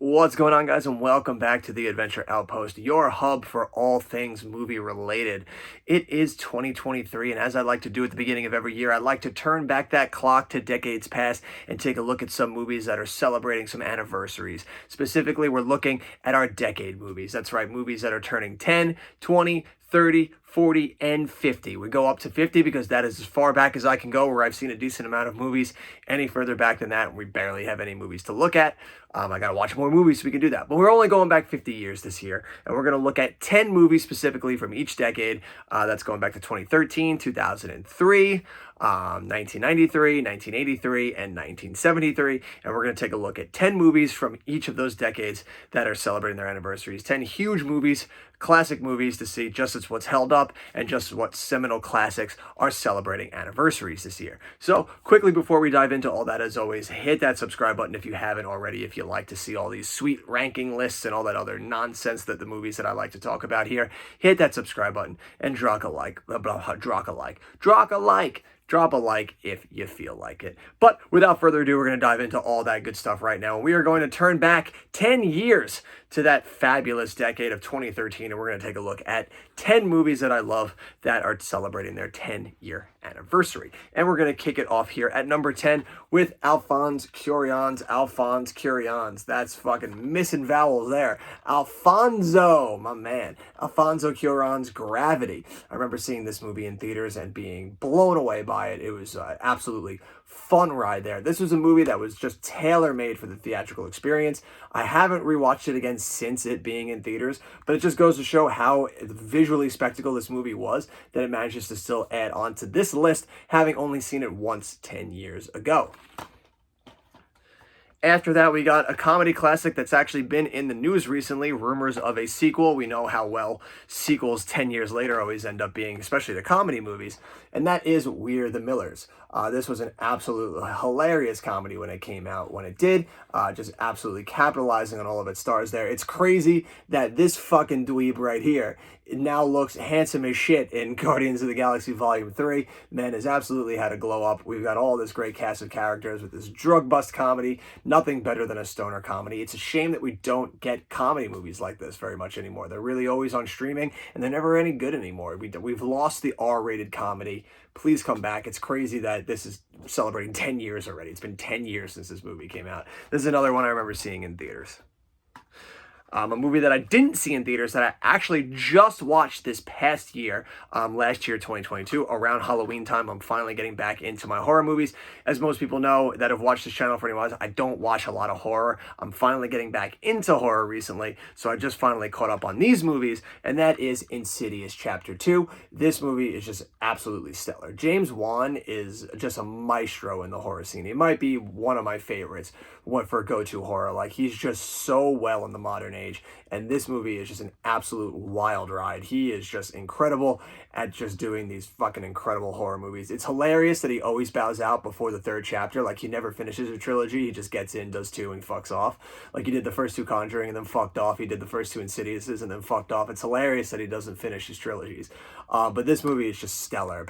What's going on, guys, and welcome back to the Adventure Outpost, your hub for all things movie related. It is 2023, and as I like to do at the beginning of every year, I like to turn back that clock to decades past and take a look at some movies that are celebrating some anniversaries. Specifically, we're looking at our decade movies. That's right, movies that are turning 10, 20, 30, 40, and 50. We go up to 50 because that is as far back as I can go where I've seen a decent amount of movies. Any further back than that, we barely have any movies to look at. I got to watch more movies so we can do that. But we're only going back 50 years this year, and we're going to look at 10 movies specifically from each decade. That's going back to 2013, 2003, 1993, 1983, and 1973. And we're going to take a look at 10 movies from each of those decades that are celebrating their anniversaries. 10 huge movies, classic movies to see just as what's held up and just what seminal classics are celebrating anniversaries this year. So quickly before we dive into all that, as always, hit that subscribe button if you haven't already, if you like to see all these sweet ranking lists and all that other nonsense that the movies that I like to talk about here. Hit that subscribe button and drop a like. Drop a like if you feel like it. But without further ado, we're going to dive into all that good stuff right now. We are going to turn back 10 years to that fabulous decade of 2013, and we're going to take a look at 10 movies that I love that are celebrating their 10-year anniversary. And we're going to kick it off here at number 10 with Alphonse Cuarón's. That's fucking missing vowels there. Alfonso, my man. Alfonso Cuarón's Gravity. I remember seeing this movie in theaters and being blown away by it. It was absolutely fun ride there. This was a movie that was just tailor-made for the theatrical experience. I haven't rewatched it again since it being in theaters, but it just goes to show how visually spectacle this movie was that it manages to still add on to this list, having only seen it once 10 years ago. After that, we got a comedy classic that's actually been in the news recently, rumors of a sequel. We know how well sequels 10 years later always end up being, especially the comedy movies, and that is We're the Millers. This was an absolutely hilarious comedy when it came out, when it did, just absolutely capitalizing on all of its stars there. It's crazy that this fucking dweeb right here now looks handsome as shit in Guardians of the Galaxy Volume 3. Man has absolutely had a glow up. We've got all this great cast of characters with this drug bust comedy. Nothing better than a stoner comedy. It's a shame that we don't get comedy movies like this very much anymore. They're really always on streaming, and they're never any good anymore. We've lost the R-rated comedy. Please come back. It's crazy that this is celebrating 10 years already. It's been 10 years since this movie came out. This is another one I remember seeing in theaters. A movie that I didn't see in theaters that I actually just watched this past year, last year, 2022, around Halloween time. I'm finally getting back into my horror movies. As most people know that have watched this channel for any while, I don't watch a lot of horror. I'm finally getting back into horror recently, so I just finally caught up on these movies, and that is Insidious Chapter 2. This movie is just absolutely stellar. James Wan is just a maestro in the horror scene. He might be one of my favorites for go-to horror. Like, he's just so well in the modern age, and this movie is just an absolute wild ride. He is just incredible at just doing these fucking incredible horror movies. It's hilarious that he always bows out before the third chapter. Like, he never finishes a trilogy. He just gets in, does two, and fucks off. Like, he did the first two Conjuring and then fucked off. He did the first two Insidiouses and then fucked off. It's hilarious that he doesn't finish his trilogies. But this movie is just stellar.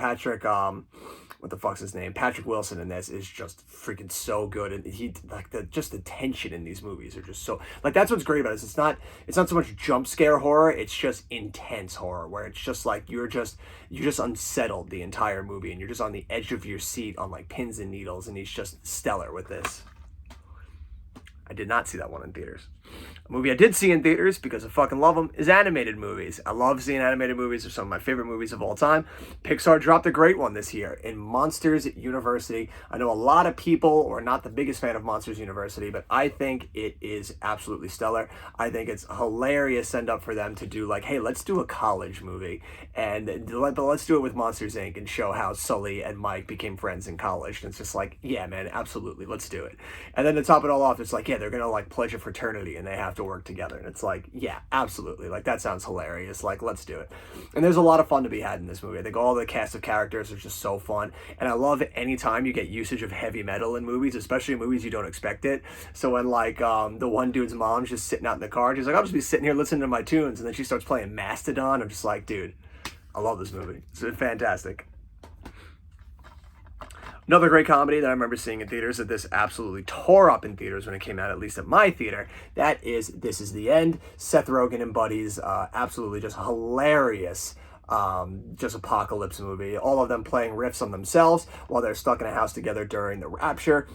What the fuck's his name? Patrick Wilson in this is just freaking so good, and he like the tension in these movies are just so, like, that's what's great about it. It's not so much jump scare horror, it's just intense horror where it's just like you're just unsettled the entire movie and you're just on the edge of your seat on like pins and needles, and he's just stellar with this. I did not see that one in theaters. A movie I did see in theaters, because I fucking love them, is animated movies. I love seeing animated movies. They're some of my favorite movies of all time. Pixar dropped a great one this year in Monsters University. I know a lot of people are not the biggest fan of Monsters University, but I think it is absolutely stellar. I think it's a hilarious send up for them to do, like, hey, let's do a college movie, but let's do it with Monsters Inc. and show how Sully and Mike became friends in college. And it's just like, yeah, man, absolutely, let's do it. And then to top it all off, it's like, yeah, they're gonna like pledge a fraternity and they have to work together, and it's like, yeah, absolutely, like, that sounds hilarious, like, let's do it. And there's a lot of fun to be had in this movie. I think all the cast of characters are just so fun, and I love anytime you get usage of heavy metal in movies, especially in movies you don't expect it. So when, like, the one dude's mom's just sitting out in the car, and she's like, I'll just be sitting here listening to my tunes, and then she starts playing Mastodon. I'm just like, dude, I love this movie. It's fantastic. Another great comedy that I remember seeing in theaters that this absolutely tore up in theaters when it came out, at least at my theater, that is This Is the End. Seth Rogen and buddies, absolutely just hilarious, just apocalypse movie. All of them playing riffs on themselves while they're stuck in a house together during the rapture.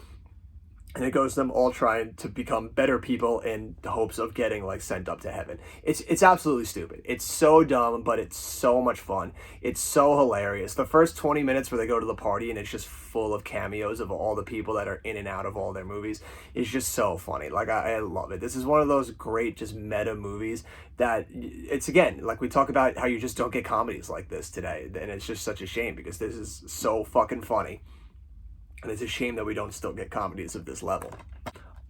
And it goes them all trying to become better people in the hopes of getting like sent up to heaven. It's absolutely stupid. It's so dumb, but it's so much fun. It's so hilarious. The first 20 minutes where they go to the party and it's just full of cameos of all the people that are in and out of all their movies is just so funny. Like I love it. This is one of those great just meta movies that it's, again, like we talk about how you just don't get comedies like this today. And it's just such a shame because this is so fucking funny. And it's a shame that we don't still get comedies of this level.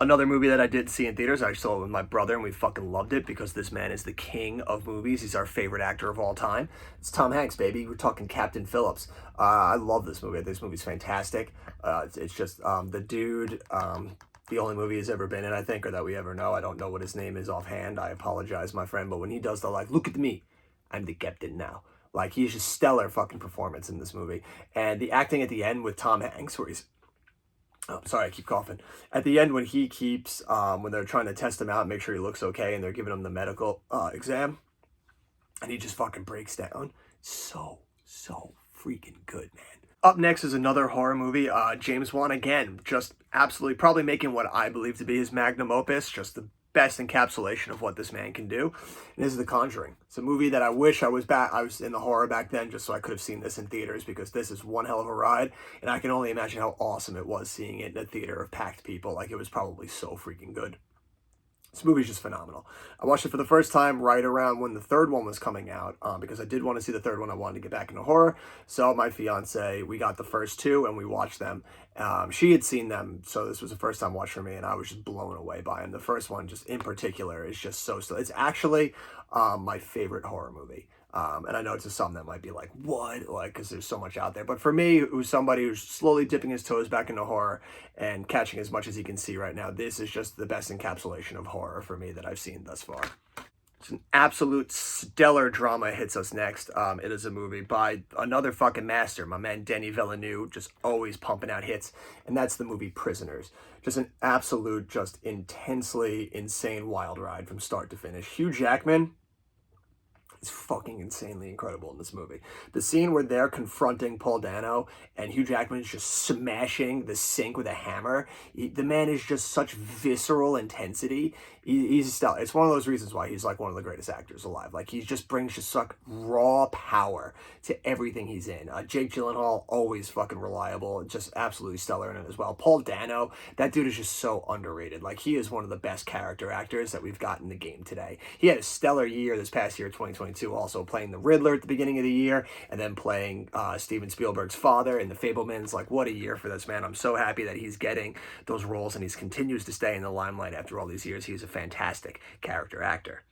Another movie that I did see in theaters, I saw it with my brother, and we fucking loved it because this man is the king of movies. He's our favorite actor of all time. It's Tom Hanks, baby. We're talking Captain Phillips. I love this movie. This movie's fantastic. It's just the dude, the only movie he's ever been in, I think, or that we ever know. I don't know what his name is offhand. I apologize, my friend. But when he does the, like, look at me, I'm the captain now. Like, he's just stellar fucking performance in this movie. And the acting at the end with Tom Hanks, where he's, oh, sorry, I keep coughing. At the end, when he keeps, when they're trying to test him out, make sure he looks okay, and they're giving him the medical exam, and he just fucking breaks down. So freaking good, man. Up next is another horror movie. James Wan, again, just absolutely probably making what I believe to be his magnum opus, just the best encapsulation of what this man can do. And this is The Conjuring. It's a movie that I wish I was in the horror back then just so I could have seen this in theaters, because this is one hell of a ride, and I can only imagine how awesome it was seeing it in a theater of packed people. Like, it was probably so freaking good. This movie's just phenomenal. I watched it for the first time right around when the third one was coming out, because I did want to see the third one. I wanted to get back into horror. So my fiance, we got the first two and we watched them. She had seen them, so this was the first time watch for me, and I was just blown away by them. The first one, just in particular, is just so. It's actually my favorite horror movie. And I know to some that might be like, what? Like, because there's so much out there. But for me, who's somebody who's slowly dipping his toes back into horror and catching as much as he can see right now, this is just the best encapsulation of horror for me that I've seen thus far. It's an absolute stellar drama hits us next. It is a movie by another fucking master, my man Denis Villeneuve, just always pumping out hits. And that's the movie Prisoners. Just an absolute, just intensely insane wild ride from start to finish. Hugh Jackman is fucking insanely incredible in this movie. The scene where they're confronting Paul Dano and Hugh Jackman is just smashing the sink with a hammer. The man is just such visceral intensity. He's stellar. It's one of those reasons why he's like one of the greatest actors alive. Like, he just brings just like raw power to everything he's in. Jake Gyllenhaal, always fucking reliable, just absolutely stellar in it as well. Paul Dano, that dude is just so underrated. Like, he is one of the best character actors that we've got in the game today. He had a stellar year this past year, 2022, also playing the Riddler at the beginning of the year, and then playing Steven Spielberg's father in The Fabelmans. Like, what a year for this man. I'm so happy that he's getting those roles and he continues to stay in the limelight after all these years. He's a fantastic character actor.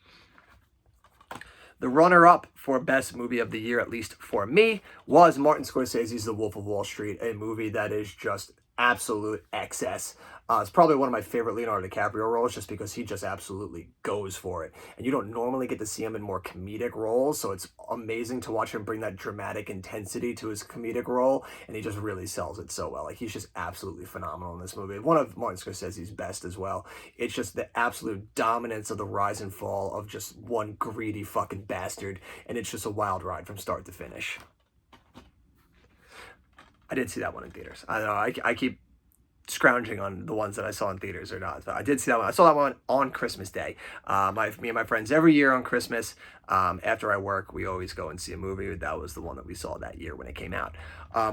The runner-up for Best Movie of the Year, at least for me, was Martin Scorsese's The Wolf of Wall Street, a movie that is just absolute excess. It's probably one of my favorite Leonardo DiCaprio roles just because he just absolutely goes for it. And you don't normally get to see him in more comedic roles, so it's amazing to watch him bring that dramatic intensity to his comedic role, and he just really sells it so well. Like, he's just absolutely phenomenal in this movie. One of Martin Scorsese's best as well. It's just the absolute dominance of the rise and fall of just one greedy fucking bastard, and it's just a wild ride from start to finish. I did see that one in theaters. I don't know, I keep scrounging on the ones that I saw in theaters or not. But I did see that one. I saw that one on Christmas Day. Me and my friends, every year on Christmas, after I work, we always go and see a movie. That was the one that we saw that year when it came out.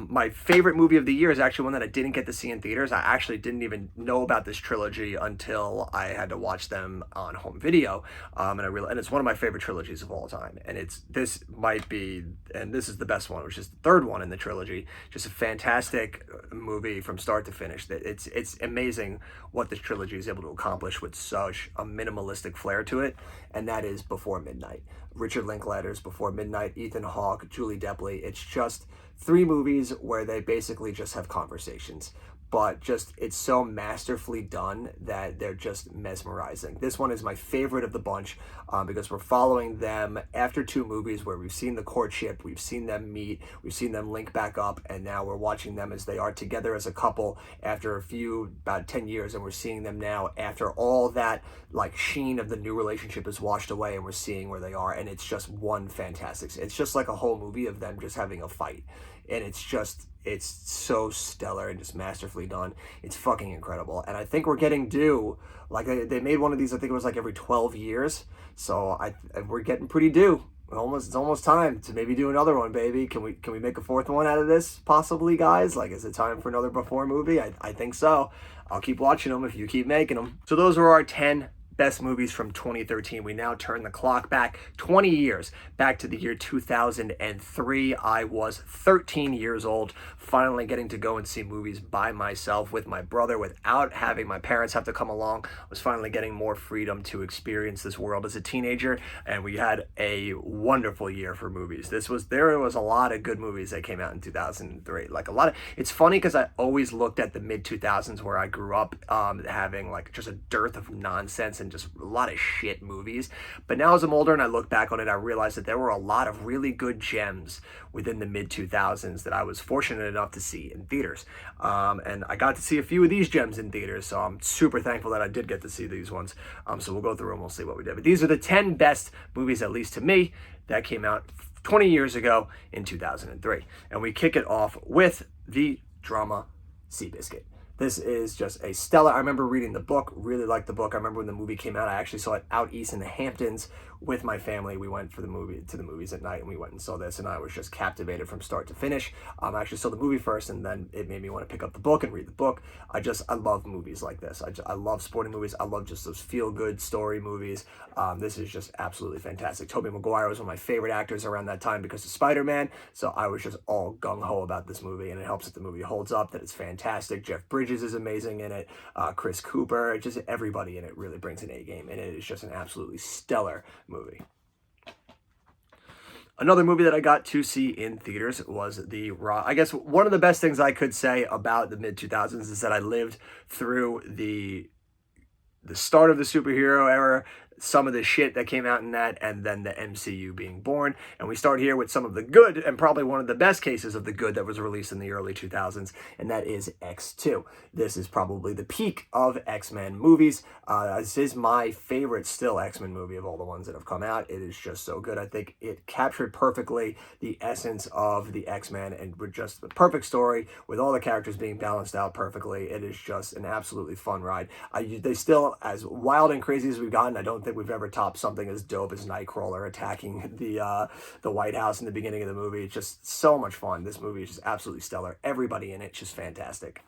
My favorite movie of the year is actually one that I didn't get to see in theaters. I actually didn't even know about this trilogy until I had to watch them on home video. And it's one of my favorite trilogies of all time. And this is the best one, which is the third one in the trilogy. Just a fantastic movie from start to finish. It's amazing what this trilogy is able to accomplish with such a minimalistic flair to it, and that is Before Midnight. Richard Linklater's Before Midnight, Ethan Hawke, Julie Delpy. It's just 3 movies where they basically just have conversations. but just it's so masterfully done that they're just mesmerizing. This one is my favorite of the bunch because we're following them after two movies where we've seen the courtship, we've seen them meet, we've seen them link back up, and now we're watching them as they are together as a couple after about 10 years, and we're seeing them now after all that like sheen of the new relationship is washed away, and we're seeing where they are, and it's just one fantastic. It's just like a whole movie of them just having a fight, and it's so stellar and just masterfully done. It's fucking incredible. And I think we're getting due. Like they made one of these, I think it was like every 12 years. So we're getting pretty due. It's almost time to maybe do another one, baby. Can we make a fourth one out of this possibly, guys? Like, is it time for another Before movie? I think so. I'll keep watching them if you keep making them. So those are our 10 best movies from 2013. We now turn the clock back 20 years, back to the year 2003. I was 13 years old, finally getting to go and see movies by myself with my brother without having my parents have to come along. I was finally getting more freedom to experience this world as a teenager, and we had a wonderful year for movies. There was a lot of good movies that came out in 2003. Like a lot of, it's funny because I always looked at the mid 2000s where I grew up having like just a dearth of nonsense and just a lot of shit movies. But now as I'm older and I look back on it, I realize that there were a lot of really good gems within the mid 2000s that I was fortunate enough to see in theaters. And I got to see a few of these gems in theaters, so I'm super thankful that I did get to see these ones. So we'll go through and we'll see what we did. But these are the 10 best movies, at least to me, that came out 20 years ago in 2003. And we kick it off with the drama Seabiscuit. This is just a stellar. I remember reading the book, really liked the book. I remember when the movie came out, I actually saw it out east in the Hamptons with my family. We went to the movies at night, and we went and saw this, and I was just captivated from start to finish. I actually saw the movie first, and then it made me want to pick up the book and read the book. I love movies like this. I love sporting movies. I love just those feel-good story movies. This is just absolutely fantastic. Tobey Maguire was one of my favorite actors around that time because of Spider-Man, so I was just all gung-ho about this movie, and it helps that the movie holds up, that it's fantastic. Jeff Bridges is amazing in it. Chris Cooper, just everybody in it really brings an A game, and it is just an absolutely stellar movie. Another movie that I got to see in theaters was I guess one of the best things I could say about the mid-2000s is that I lived through the start of the superhero era, some of the shit that came out in that, and then the MCU being born. And we start here with some of the good, and probably one of the best cases of the good that was released in the early 2000s, and that is X2. This is probably the peak of X-Men movies. This is my favorite still X-Men movie of all the ones that have come out. It is just so good. I think it captured perfectly the essence of the X-Men, and with just the perfect story, with all the characters being balanced out perfectly. It is just an absolutely fun ride. They still, as wild and crazy as we've gotten, I don't think we've ever topped something as dope as Nightcrawler attacking the White House in the beginning of the movie. It's just so much fun. This movie is just absolutely stellar. Everybody in it, just fantastic.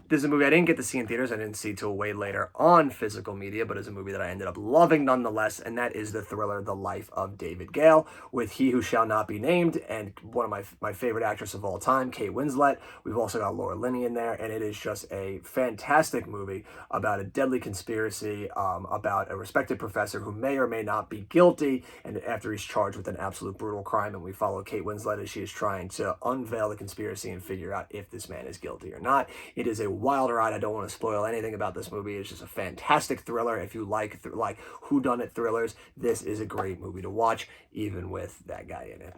This is a movie I didn't get to see in theaters. I didn't see till way later on physical media, but it's a movie that I ended up loving nonetheless, and that is the thriller The Life of David Gale, with He Who Shall Not Be Named, and one of my favorite actors of all time, Kate Winslet. We've also got Laura Linney in there, and it is just a fantastic movie about a deadly conspiracy, about a respected professor who may or may not be guilty, and after he's charged with an absolute brutal crime, and we follow Kate Winslet as she is trying to unveil the conspiracy and figure out if this man is guilty or not. It is a wild ride. I don't want to spoil anything about this movie. It's just a fantastic thriller. If you like whodunit thrillers, this is a great movie to watch, even with that guy in it.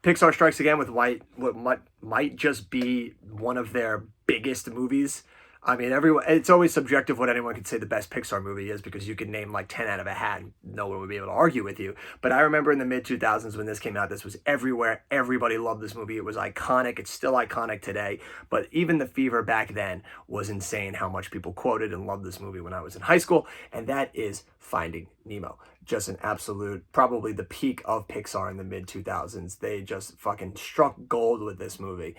Pixar strikes again with what might just be one of their biggest movies. I mean, it's always subjective what anyone could say the best Pixar movie is, because you could name like 10 out of a hat and no one would be able to argue with you. But I remember in the mid-2000s when this came out, this was everywhere. Everybody loved this movie. It was iconic. It's still iconic today. But even the fever back then was insane how much people quoted and loved this movie when I was in high school. And that is Finding Nemo. Just an absolute, probably the peak of Pixar in the mid-2000s. They just fucking struck gold with this movie.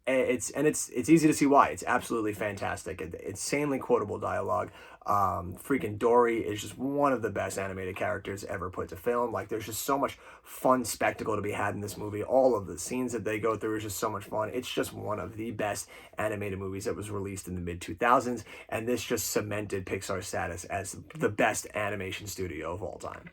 It's easy to see why. It's absolutely fantastic. Insanely quotable dialogue. Freaking Dory is just one of the best animated characters ever put to film. Like, there's just so much fun spectacle to be had in this movie. All of the scenes that they go through is just so much fun. It's just one of the best animated movies that was released in the mid-2000s, and this just cemented Pixar's status as the best animation studio of all time.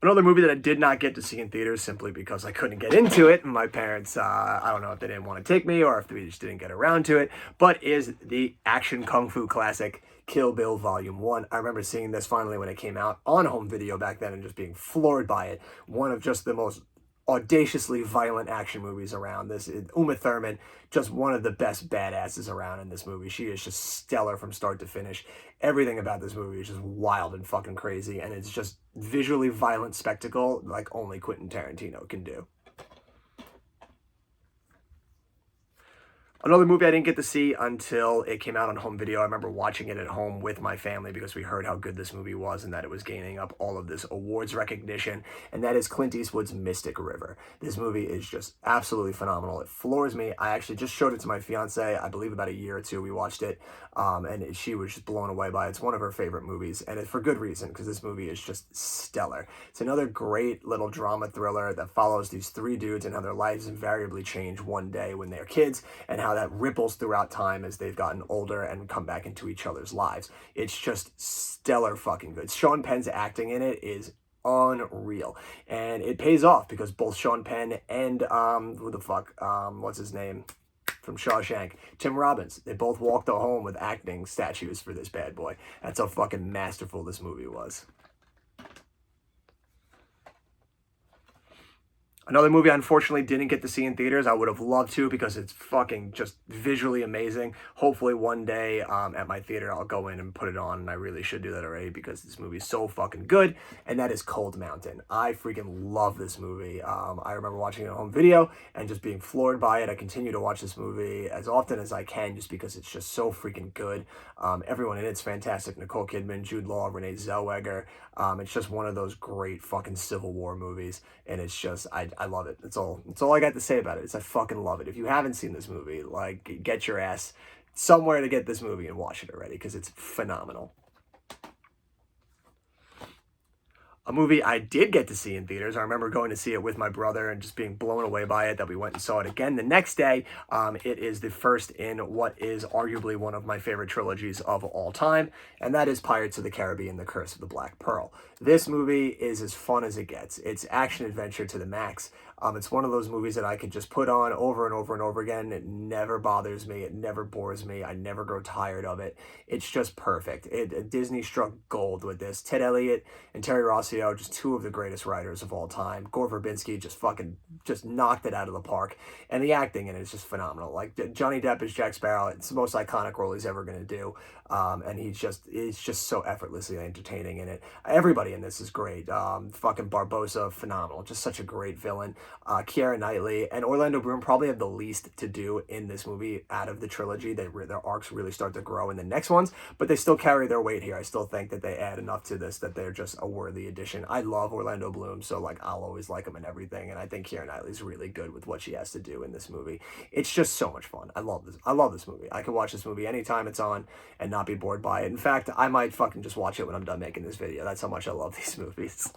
Another movie that I did not get to see in theaters simply because I couldn't get into it. My parents, I don't know if they didn't want to take me or if we just didn't get around to it, but is the action kung fu classic Kill Bill Volume 1. I remember seeing this finally when it came out on home video back then and just being floored by it. One of just the most audaciously violent action movies around. This Uma Thurman, just one of the best badasses around in this movie. She is just stellar from start to finish. Everything about this movie is just wild and fucking crazy, and it's just visually violent spectacle like only Quentin Tarantino can do. Another movie I didn't get to see until it came out on home video. I remember watching it at home with my family because we heard how good this movie was and that it was gaining up all of this awards recognition, and that is Clint Eastwood's Mystic River. This movie is just absolutely phenomenal. It floors me. I actually just showed it to my fiance, I believe about a year or two. We watched it, and she was just blown away by it. It's one of her favorite movies, and it's for good reason because this movie is just stellar. It's another great little drama thriller that follows these three dudes and how their lives invariably change one day when they're kids, and how that ripples throughout time as they've gotten older and come back into each other's lives. It's just stellar fucking good. Sean Penn's acting in it is unreal, and it pays off because both Sean Penn and what's his name from Shawshank, Tim Robbins, they both walked home with acting statues for this bad boy. That's how fucking masterful this movie was. Another movie I unfortunately didn't get to see in theaters. I would have loved to because it's fucking just visually amazing. Hopefully one day at my theater I'll go in and put it on, and I really should do that already because this movie is so fucking good, and that is Cold Mountain. I freaking love this movie. I remember watching it on home video and just being floored by it. I continue to watch this movie as often as I can just because it's just so freaking good. Everyone in it's fantastic. Nicole Kidman, Jude Law, Renee Zellweger. It's just one of those great fucking Civil War movies, and it's just I love it. That's all I got to say about it. Is I fucking love it. If you haven't seen this movie, like, get your ass somewhere to get this movie and watch it already because it's phenomenal. A movie I did get to see in theaters. I remember going to see it with my brother and just being blown away by it, that we went and saw it again the next day. It is the first in what is arguably one of my favorite trilogies of all time, and that is Pirates of the Caribbean, The Curse of the Black Pearl. This movie is as fun as it gets. It's action-adventure to the max. It's one of those movies that I could just put on over and over and over again. It never bothers me. It never bores me. I never grow tired of it. It's just perfect. Disney struck gold with this. Ted Elliott and Terry Rossio, just two of the greatest writers of all time. Gore Verbinski just knocked it out of the park. And the acting in it is just phenomenal. Like, Johnny Depp as Jack Sparrow, it's the most iconic role he's ever going to do. And he's just so effortlessly entertaining in it. Everybody in this is great. Fucking Barbossa, phenomenal. Just such a great villain. Keira Knightley and Orlando Bloom probably have the least to do in this movie out of the trilogy. Their arcs really start to grow in the next ones, but they still carry their weight here. I still think that they add enough to this that they're just a worthy addition. I love Orlando Bloom, so like I'll always like him and everything, and I think Keira Knightley's really good with what she has to do in this movie. It's just so much fun. I love this movie. I could watch this movie anytime it's on and not be bored by it. In fact, I might fucking just watch it when I'm done making this video. That's how much I love these movies.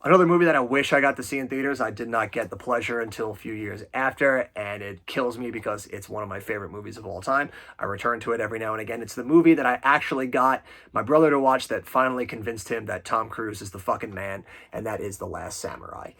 Another movie that I wish I got to see in theaters, I did not get the pleasure until a few years after, and it kills me because it's one of my favorite movies of all time. I return to it every now and again. It's the movie that I actually got my brother to watch that finally convinced him that Tom Cruise is the fucking man, and that is The Last Samurai.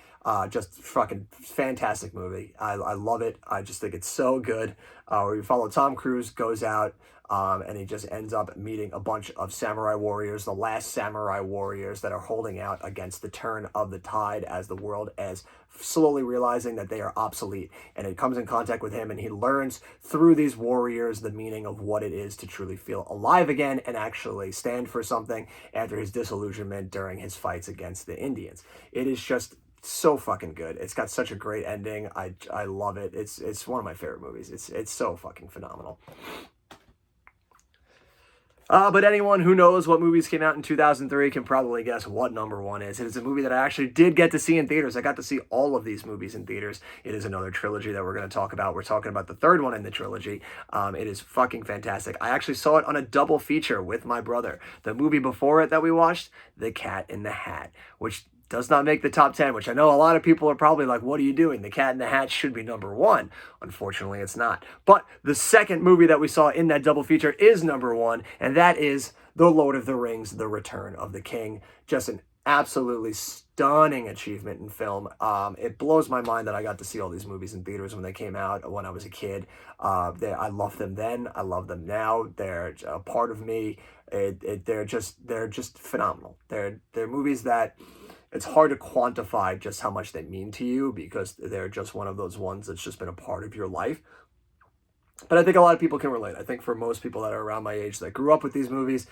Just fucking fantastic movie. I love it. I just think it's so good. Where you follow Tom Cruise, goes out, and he just ends up meeting a bunch of samurai warriors, the last samurai warriors that are holding out against the turn of the tide as the world is slowly realizing that they are obsolete. And it comes in contact with him, and he learns through these warriors the meaning of what it is to truly feel alive again and actually stand for something after his disillusionment during his fights against the Indians. It is just so fucking good. It's got such a great ending. I love it. It's one of my favorite movies. It's so fucking phenomenal. But anyone who knows what movies came out in 2003 can probably guess what number one is. It is a movie that I actually did get to see in theaters. I got to see all of these movies in theaters. It is another trilogy that we're going to talk about. We're talking about the third one in the trilogy. It is fucking fantastic. I actually saw it on a double feature with my brother. The movie before it that we watched, The Cat in the Hat, which does not make the top 10, which I know a lot of people are probably like, what are you doing? The Cat in the Hat should be number one. Unfortunately, it's not. But the second movie that we saw in that double feature is number one, and that is The Lord of the Rings, The Return of the King. Just an absolutely stunning achievement in film. It blows my mind that I got to see all these movies in theaters when they came out when I was a kid. I loved them then. I love them now. They're a part of me. They're just phenomenal. They're movies that it's hard to quantify just how much they mean to you because they're just one of those ones that's just been a part of your life. But I think a lot of people can relate. I think for most people that are around my age that grew up with these movies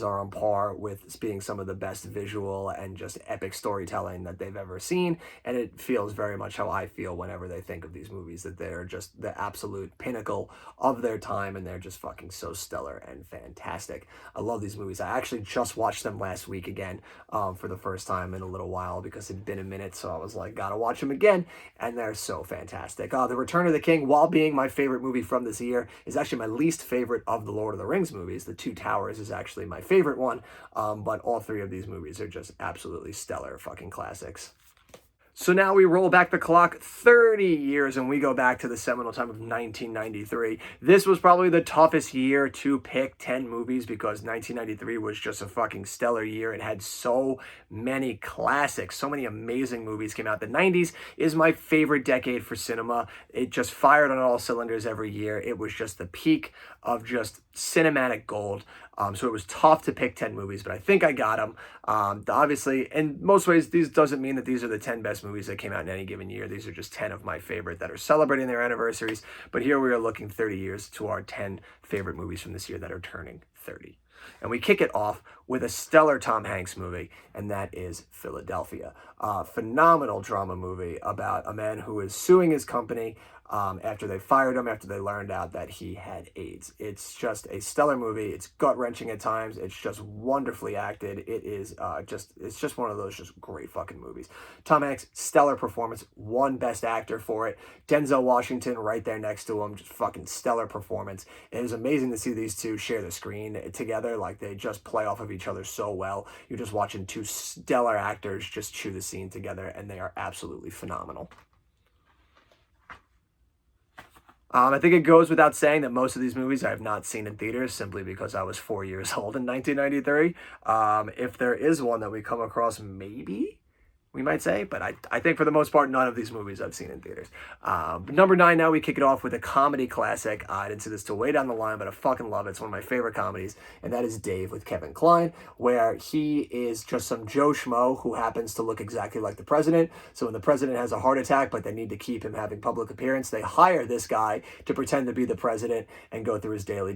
are on par with being some of the best visual and just epic storytelling that they've ever seen. And it feels very much how I feel whenever they think of these movies, that they're just the absolute pinnacle of their time and they're just fucking so stellar and fantastic. I love these movies. I actually just watched them last week again for the first time in a little while because it'd been a minute. So I was like, gotta watch them again. And they're so fantastic. The Return of the King, while being my favorite movie from this year, is actually my least favorite of the Lord of the Rings movies. The Two Towers is actually my favorite one, but all three of these movies are just absolutely stellar fucking classics. So now we roll back the clock 30 years and we go back to the seminal time of 1993. This was probably the toughest year to pick 10 movies because 1993 was just a fucking stellar year. It had so many classics, so many amazing movies came out. The 90s is my favorite decade for cinema. It just fired on all cylinders every year. It was just the peak of just cinematic gold. So it was tough to pick 10 movies, but I think I got them. Obviously, in most ways, these doesn't mean that these are the 10 best movies that came out in any given year. These are just 10 of my favorite that are celebrating their anniversaries. But here we are looking 30 years to our 10 favorite movies from this year that are turning 30. And we kick it off with a stellar Tom Hanks movie, and that is Philadelphia. A phenomenal drama movie about a man who is suing his company after they fired him, after they learned out that he had AIDS. It's just a stellar movie. It's gut-wrenching at times. It's just wonderfully acted. It is it's just one of those just great fucking movies. Tom Hanks, stellar performance, won Best Actor for it. Denzel Washington right there next to him, just fucking stellar performance. It was amazing to see these two share the screen together. Like, they just play off of each other so well. You're just watching two stellar actors just chew the scene together, and they are absolutely phenomenal. I think it goes without saying that most of these movies I have not seen in theaters simply because I was 4 years old in 1993. If there is one that we come across, maybe we might say, but I think for the most part, none of these movies I've seen in theaters. Number 9, now we kick it off with a comedy classic. I didn't see this till way down the line, but I fucking love it. It's one of my favorite comedies, and that is Dave with Kevin Kline, where he is just some Joe Schmo who happens to look exactly like the president. So when the president has a heart attack, but they need to keep him having public appearance, they hire this guy to pretend to be the president and go through his daily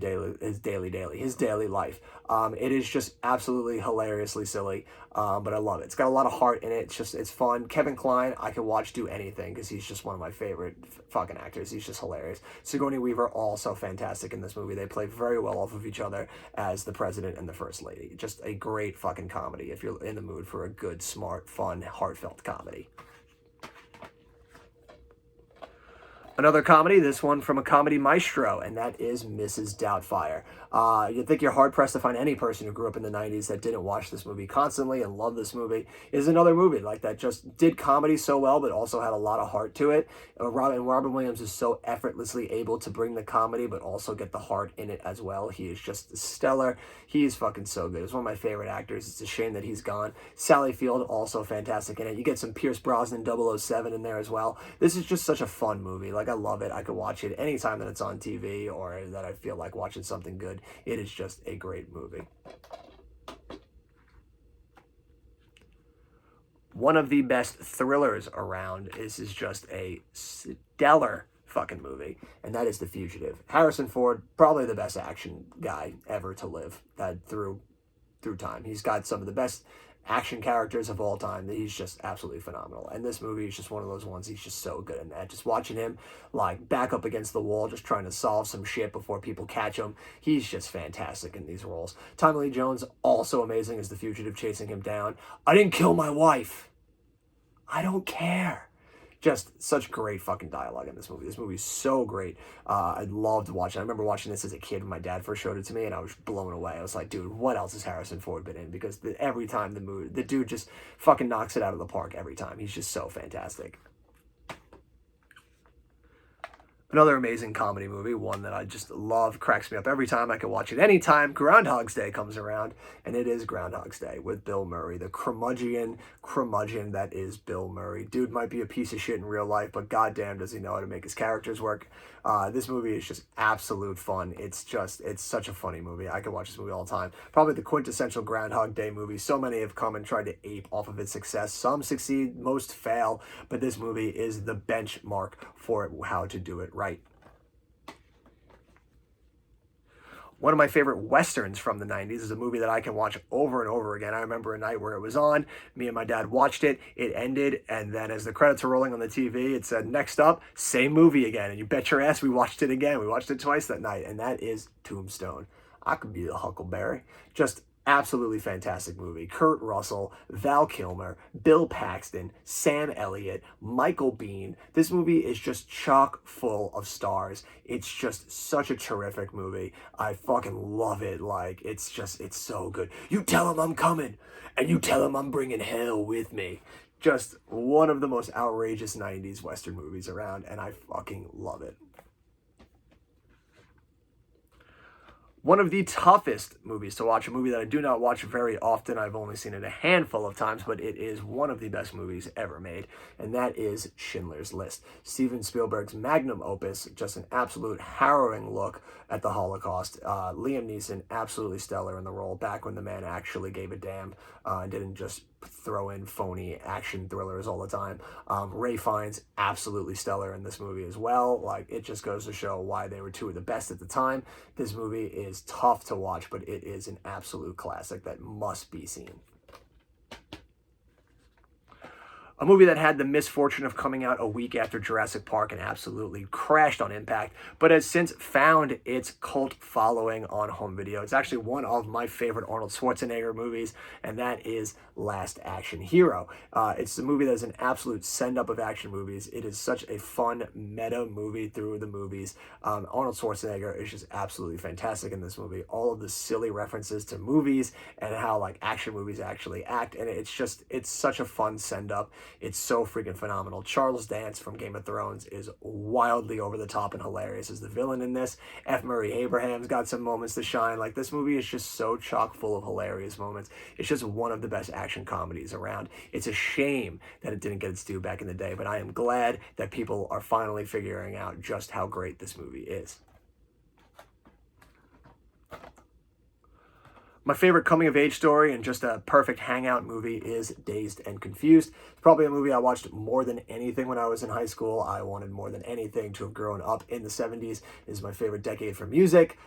life. It is just absolutely hilariously silly, but I love it. It's got a lot of heart in it. It's fun. Kevin Kline, I could watch do anything because he's just one of my favorite fucking actors. He's just hilarious. Sigourney Weaver, also fantastic in this movie. They play very well off of each other as the president and the first lady. Just a great fucking comedy if you're in the mood for a good, smart, fun, heartfelt comedy. Another comedy, this one from a comedy maestro, and that is Mrs. Doubtfire. You'd think you're hard-pressed to find any person who grew up in the 90s that didn't watch this movie constantly and love this movie. It is another movie like that just did comedy so well, but also had a lot of heart to it. Robin Williams is so effortlessly able to bring the comedy, but also get the heart in it as well. He is just stellar. He is fucking so good. He's one of my favorite actors. It's a shame that he's gone. Sally Field, also fantastic in it. You get some Pierce Brosnan 007 in there as well. This is just such a fun movie. Like, I love it. I could watch it anytime that it's on TV or that I feel like watching something good. It is just a great movie. One of the best thrillers around. This is just a stellar fucking movie, and that is The Fugitive. Harrison Ford, probably the best action guy ever to live through time. He's got some of the best action characters of all time. He's just absolutely phenomenal. And this movie is just one of those ones he's just so good in that. Just watching him like back up against the wall, just trying to solve some shit before people catch him. He's just fantastic in these roles. Tommy Lee Jones, also amazing as the fugitive chasing him down. I didn't kill my wife. I don't care. Just such great fucking dialogue in this movie. This movie is so great. I loved watching it. I remember watching this as a kid when my dad first showed it to me, and I was blown away. I was like, dude, what else has Harrison Ford been in? Because every time the dude just fucking knocks it out of the park every time. He's just so fantastic. Another amazing comedy movie, one that I just love, cracks me up every time. I can watch it anytime Groundhog's Day comes around, and it is Groundhog's Day with Bill Murray, the curmudgeon that is Bill Murray. Dude might be a piece of shit in real life, but goddamn does he know how to make his characters work. This movie is just absolute fun. It's such a funny movie. I could watch this movie all the time. Probably the quintessential Groundhog Day movie. So many have come and tried to ape off of its success. Some succeed, most fail, but this movie is the benchmark for how to do it right. One of my favorite Westerns from the 90s is a movie that I can watch over and over again. I remember a night where it was on, me and my dad watched it, it ended, and then as the credits were rolling on the TV, it said, next up, same movie again. And you bet your ass we watched it again. We watched it twice that night, and that is Tombstone. I could be the Huckleberry. Just absolutely fantastic movie. Kurt Russell, Val Kilmer, Bill Paxton, Sam Elliott, Michael Biehn. This movie is just chock full of stars. It's just such a terrific movie. I fucking love it. Like, it's so good. You tell him I'm coming, and you tell him I'm bringing hell with me. Just one of the most outrageous 90s Western movies around, and I fucking love it. One of the toughest movies to watch, a movie that I do not watch very often. I've only seen it a handful of times, but it is one of the best movies ever made, and that is Schindler's List. Steven Spielberg's magnum opus, just an absolute harrowing look at the Holocaust. Liam Neeson, absolutely stellar in the role, back when the man actually gave a damn and didn't just throw in phony action thrillers all the time. Ray Fiennes, absolutely stellar in this movie as well. Like, it just goes to show why they were two of the best at the time. This movie is tough to watch, but it is an absolute classic that must be seen. A movie that had the misfortune of coming out a week after Jurassic Park and absolutely crashed on impact, but has since found its cult following on home video. It's actually one of my favorite Arnold Schwarzenegger movies, and that is Last Action Hero. It's the movie that is an absolute send-up of action movies. It is such a fun meta movie through the movies. Arnold Schwarzenegger is just absolutely fantastic in this movie. All of the silly references to movies and how like action movies actually act, and it's such a fun send-up. It's so freaking phenomenal. Charles Dance from Game of Thrones is wildly over the top and hilarious as the villain in this. F. Murray Abraham's got some moments to shine. Like, this movie is just so chock full of hilarious moments. It's just one of the best action comedies around. It's a shame that it didn't get its due back in the day, but I am glad that people are finally figuring out just how great this movie is. My favorite coming-of-age story and just a perfect hangout movie is Dazed and Confused. It's probably a movie I watched more than anything when I was in high school. I wanted more than anything to have grown up in the 70s. It is my favorite decade for music.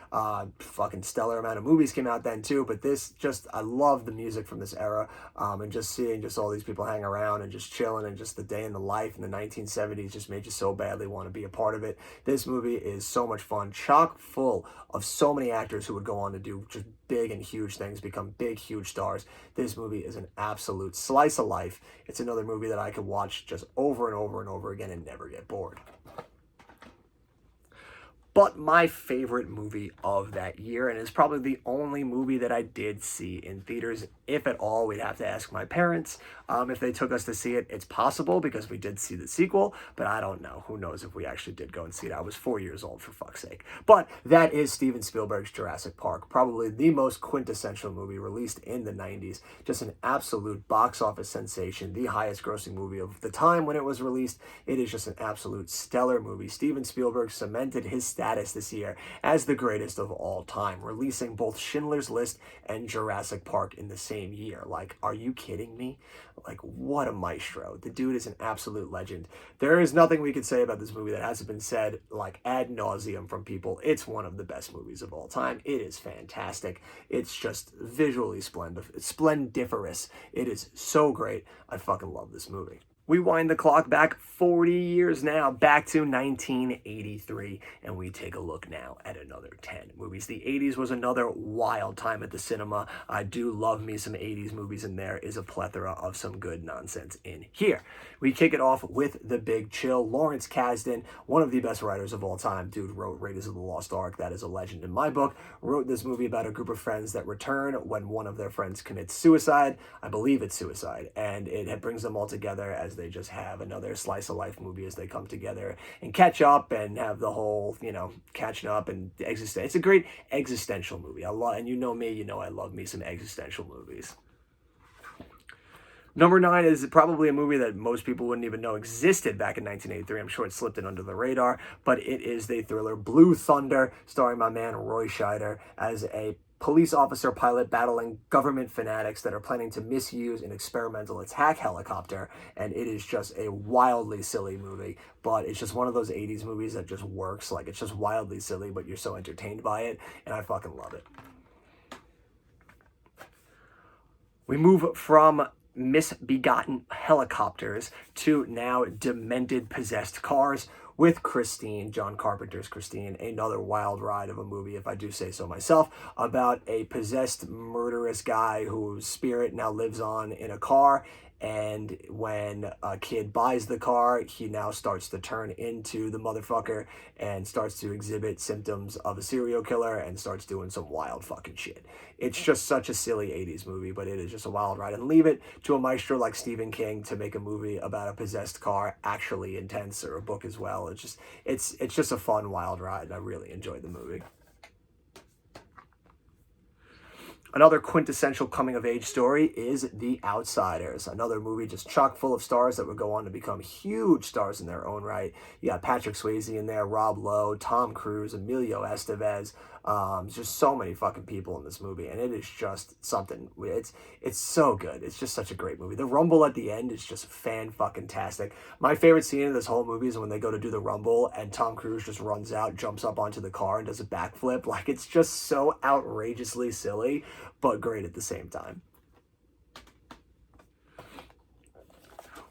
Fucking stellar amount of movies came out then too, but I love the music from this era, and just seeing just all these people hang around and just chilling and just the day in the life in the 1970s just made you so badly want to be a part of it. This movie is so much fun, chock full of so many actors who would go on to do just big and huge things, become big, huge stars. This movie is an absolute slice of life. It's another movie that I could watch just over and over and over again and never get bored. But my favorite movie of that year, and it's probably the only movie that I did see in theaters, if at all. We'd have to ask my parents if they took us to see it. It's possible because we did see the sequel, but I don't know. Who knows if we actually did go and see it. I was 4 years old, for fuck's sake. But that is Steven Spielberg's Jurassic Park, probably the most quintessential movie released in the 90s. Just an absolute box office sensation, the highest grossing movie of the time when it was released. It is just an absolute stellar movie. Steven Spielberg cemented his status this year as the greatest of all time, releasing both Schindler's List and Jurassic Park in the same year. Like, are you kidding me? Like, what a maestro. The dude is an absolute legend. There is nothing we could say about this movie that hasn't been said, like, ad nauseum from people. It's one of the best movies of all time. It is fantastic. It's just visually splendiferous. It is so great. I fucking love this movie. We wind the clock back 40 years now, back to 1983, and we take a look now at another 10 movies. The 80s was another wild time at the cinema. I do love me some 80s movies, and there is a plethora of some good nonsense in here. We kick it off with The Big Chill. Lawrence Kasdan, one of the best writers of all time. Dude wrote Raiders of the Lost Ark. That is a legend in my book. Wrote this movie about a group of friends that return when one of their friends commits suicide. I believe it's suicide, and it brings them all together as they just have another slice of life movie as they come together and catch up and have the whole, catching up and it's a great existential movie. And you know me, I love me some existential movies. Number 9 is probably a movie that most people wouldn't even know existed back in 1983. I'm sure it slipped in under the radar, but it is the thriller Blue Thunder, starring my man Roy Scheider as a police officer pilot battling government fanatics that are planning to misuse an experimental attack helicopter. And it is just a wildly silly movie, but it's just one of those 80s movies that just works. Like, it's just wildly silly, but you're so entertained by it, and I fucking love it. We move from misbegotten helicopters to now demented, possessed cars with Christine, John Carpenter's Christine, another wild ride of a movie, if I do say so myself, about a possessed, murderous guy whose spirit now lives on in a car. And when a kid buys the car, he now starts to turn into the motherfucker and starts to exhibit symptoms of a serial killer and starts doing some wild fucking shit. It's just such a silly 80s movie, but it is just a wild ride. And leave it to a maestro like Stephen King to make a movie about a possessed car actually intense, or a book as well. It's just a fun, wild ride, and I really enjoyed the movie. Another quintessential coming-of-age story is The Outsiders, another movie just chock full of stars that would go on to become huge stars in their own right. You got Patrick Swayze in there, Rob Lowe, Tom Cruise, Emilio Estevez. Just so many fucking people in this movie, and it is just something. It's so good. It's just such a great movie. The rumble at the end is just fan-fucking-tastic. My favorite scene in this whole movie is when they go to do the rumble, and Tom Cruise just runs out, jumps up onto the car, and does a backflip. Like, it's just so outrageously silly, but great at the same time.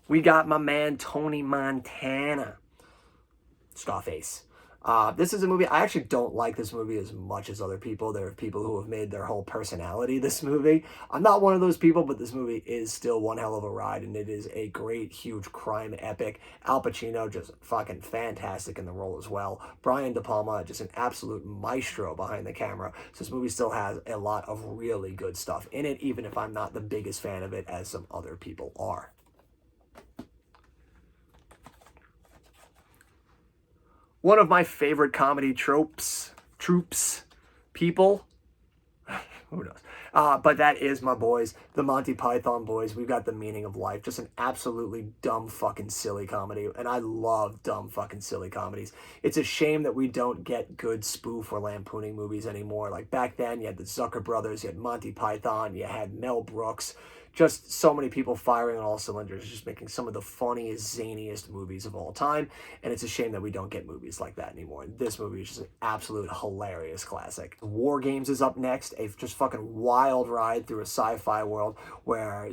We got my man Tony Montana, Scarface. This is a movie, I actually don't like this movie as much as other people. There are people who have made their whole personality this movie. I'm not one of those people, but this movie is still one hell of a ride, and it is a great, huge crime epic. Al Pacino, just fucking fantastic in the role as well. Brian De Palma, just an absolute maestro behind the camera. So this movie still has a lot of really good stuff in it, even if I'm not the biggest fan of it as some other people are. One of my favorite comedy people, who knows? But that is my boys, the Monty Python boys. We've got The Meaning of Life, just an absolutely dumb fucking silly comedy, and I love dumb fucking silly comedies. It's a shame that we don't get good spoof or lampooning movies anymore. Like back then, you had the Zucker brothers, you had Monty Python, you had Mel Brooks. Just so many people firing on all cylinders, just making some of the funniest, zaniest movies of all time. And it's a shame that we don't get movies like that anymore. And this movie is just an absolute hilarious classic. War Games is up next, a just fucking wild ride through a sci-fi world where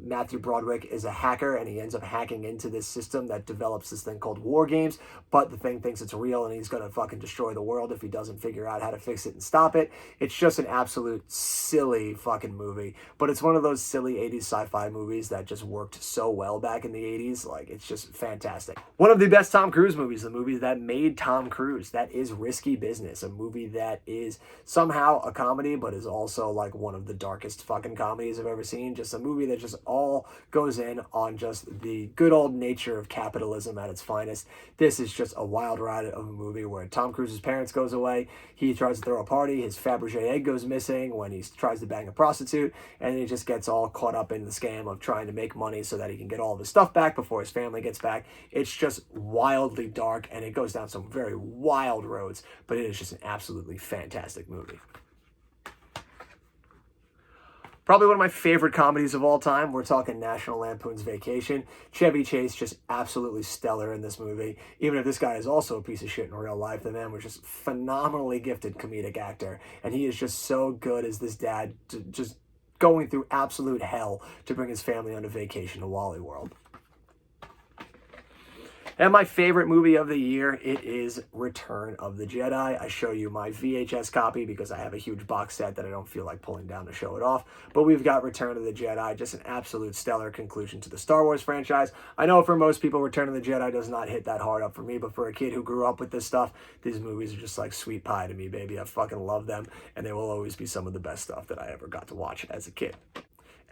Matthew Broderick is a hacker and he ends up hacking into this system that develops this thing called War Games. But the thing thinks it's real and he's going to fucking destroy the world if he doesn't figure out how to fix it and stop it. It's just an absolute silly fucking movie. But it's one of those silly 80s sci-fi movies that just worked so well back in the 80s. Like, it's just fantastic. One of the best Tom Cruise movies, the movie that made Tom Cruise, that is Risky Business, a movie that is somehow a comedy, but is also like one of the darkest fucking comedies I've ever seen. Just a movie that just all goes in on just the good old nature of capitalism at its finest. This is just a wild ride of a movie where Tom Cruise's parents goes away, he tries to throw a party, his Fabergé egg goes missing when he tries to bang a prostitute, and he just gets all caught up in the scam of trying to make money so that he can get all of his stuff back before his family gets back. It's just wildly dark, and it goes down some very wild roads, but it is just an absolutely fantastic movie. Probably one of my favorite comedies of all time. We're talking National Lampoon's Vacation. Chevy Chase, just absolutely stellar in this movie. Even if this guy is also a piece of shit in real life, the man was just phenomenally gifted comedic actor. And he is just so good as this dad, just going through absolute hell to bring his family on a vacation to Wally World. And my favorite movie of the year, it is Return of the Jedi. I show you my VHS copy because I have a huge box set that I don't feel like pulling down to show it off. But we've got Return of the Jedi, just an absolute stellar conclusion to the Star Wars franchise. I know for most people, Return of the Jedi does not hit that hard up for me, but for a kid who grew up with this stuff, these movies are just like sweet pie to me, baby. I fucking love them, and they will always be some of the best stuff that I ever got to watch as a kid.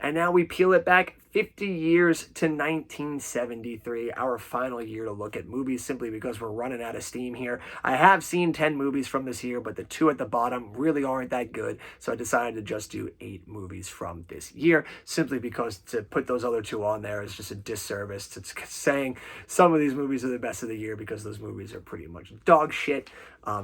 And now we peel it back 50 years to 1973, our final year to look at movies, simply because we're running out of steam here. I have seen 10 movies from this year, but the two at the bottom really aren't that good, so I decided to just do 8 movies from this year, simply because to put those other 2 on there is just a disservice to saying some of these movies are the best of the year, because those movies are pretty much dog shit.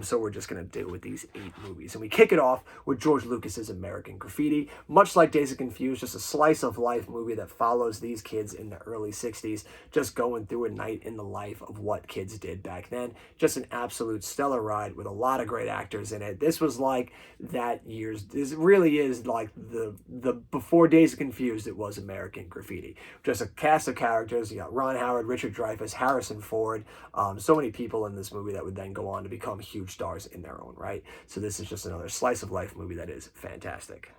So we're just going to deal with these 8 movies. And we kick it off with George Lucas's American Graffiti. Much like Days of Confused, just a slice of life movie that follows these kids in the early 60s, just going through a night in the life of what kids did back then. Just an absolute stellar ride with a lot of great actors in it. This was like that year's, this really is like the before Days of Confused, it was American Graffiti. Just a cast of characters. You got Ron Howard, Richard Dreyfuss, Harrison Ford, so many people in this movie that would then go on to become huge stars in their own right. So this is just another slice of life movie that is fantastic.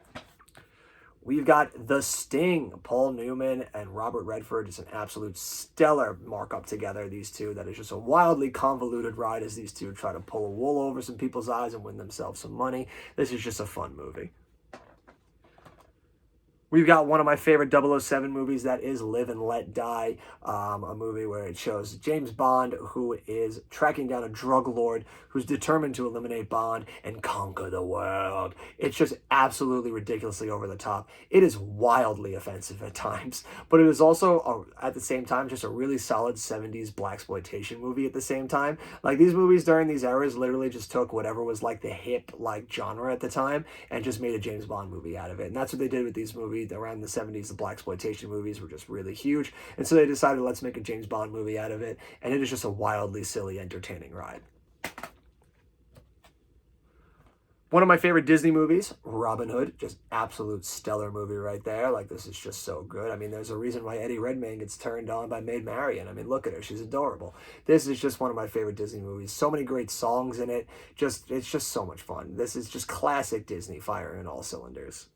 We've got The Sting, Paul Newman and Robert Redford. Just an absolute stellar markup together, these two. That is just a wildly convoluted ride as these two try to pull a wool over some people's eyes and win themselves some money. This is just a fun movie. We've got one of my favorite 007 movies, that is Live and Let Die, a movie where it shows James Bond, who is tracking down a drug lord who's determined to eliminate Bond and conquer the world. It's just absolutely ridiculously over the top. It is wildly offensive at times, but it is also, at the same time, just a really solid 70s blaxploitation movie at the same time. Like, these movies during these eras literally just took whatever was like the hip like genre at the time and just made a James Bond movie out of it. And that's what they did with these movies. Around the 70s, the blaxploitation movies were just really huge, and so they decided, let's make a James Bond movie out of it, and it is just a wildly silly, entertaining ride. One of my favorite Disney movies, Robin Hood, just absolute stellar movie right there. Like, this is just so good. I mean, there's a reason why Eddie Redmayne gets turned on by Maid Marian. I mean, look at her. She's adorable. This is just one of my favorite Disney movies. So many great songs in it. It's just so much fun. This is just classic Disney, firing on all cylinders.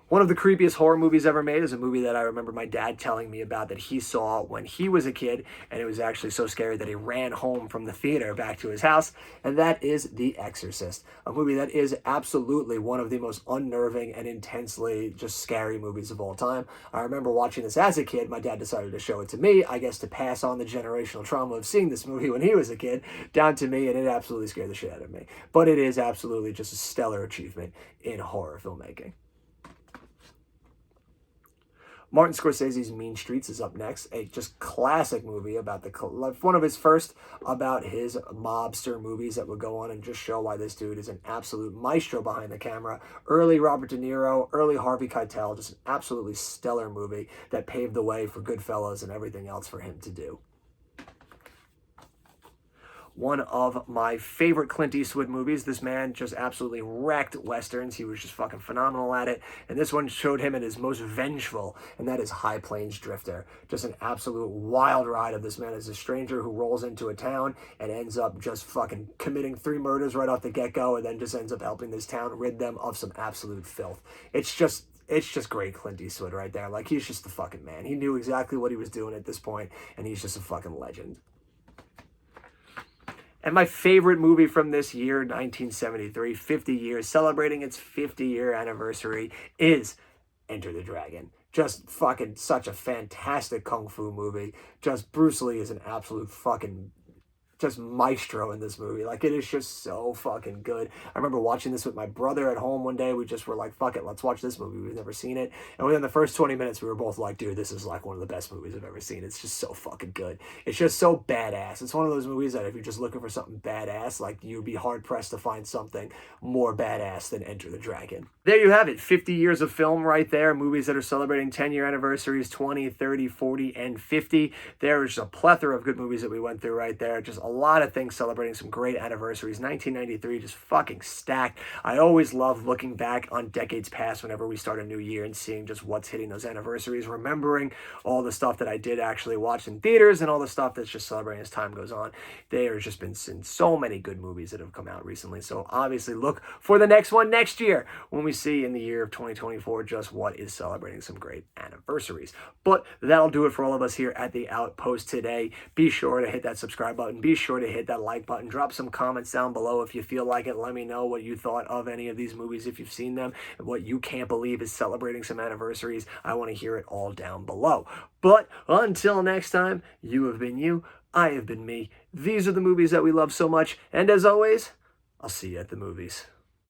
One of the creepiest horror movies ever made is a movie that I remember my dad telling me about that he saw when he was a kid, and it was actually so scary that he ran home from the theater back to his house, and that is The Exorcist, a movie that is absolutely one of the most unnerving and intensely just scary movies of all time. I remember watching this as a kid. My dad decided to show it to me, I guess to pass on the generational trauma of seeing this movie when he was a kid down to me, and it absolutely scared the shit out of me. But it is absolutely just a stellar achievement in horror filmmaking. Martin Scorsese's Mean Streets is up next, a just classic movie about one of his first about his mobster movies that would go on and just show why this dude is an absolute maestro behind the camera. Early Robert De Niro, early Harvey Keitel, just an absolutely stellar movie that paved the way for Goodfellas and everything else for him to do. One of my favorite Clint Eastwood movies. This man just absolutely wrecked Westerns. He was just fucking phenomenal at it. And this one showed him at his most vengeful, and that is High Plains Drifter. Just an absolute wild ride of this man as a stranger who rolls into a town and ends up just fucking committing 3 murders right off the get-go, and then just ends up helping this town rid them of some absolute filth. It's just great Clint Eastwood right there. Like, he's just the fucking man. He knew exactly what he was doing at this point, and he's just a fucking legend. And my favorite movie from this year, 1973, 50 years, celebrating its 50-year anniversary, is Enter the Dragon. Just fucking such a fantastic kung fu movie. Just Bruce Lee is an absolute fucking just maestro in this movie. Like, it is just so fucking good. I remember watching this with my brother at home one day. We just were like, fuck it, let's watch this movie. We've never seen it. And within the first 20 minutes, we were both like, dude, this is like one of the best movies I've ever seen. It's just so fucking good. It's just so badass. It's one of those movies that if you're just looking for something badass, like, you'd be hard-pressed to find something more badass than Enter the Dragon. There you have it. 50 years of film right there. Movies that are celebrating 10-year anniversaries, 20, 30, 40, and 50. There is a plethora of good movies that we went through right there. Just a lot of things celebrating some great anniversaries. 1993 just fucking stacked. I always love looking back on decades past whenever we start a new year and seeing just what's hitting those anniversaries, remembering all the stuff that I did actually watch in theaters and all the stuff that's just celebrating as time goes on. There's just been so many good movies that have come out recently. So obviously look for the next one next year when we see in the year of 2024 just what is celebrating some great anniversaries. But that'll do it for all of us here at The Outpost today. Be sure to hit that subscribe button. Be sure to hit that like button. Drop some comments down below if you feel like it. Let me know what you thought of any of these movies if you've seen them and what you can't believe is celebrating some anniversaries. I want to hear it all down below. But until next time, you have been you. I have been me. These are the movies that we love so much. And as always, I'll see you at the movies.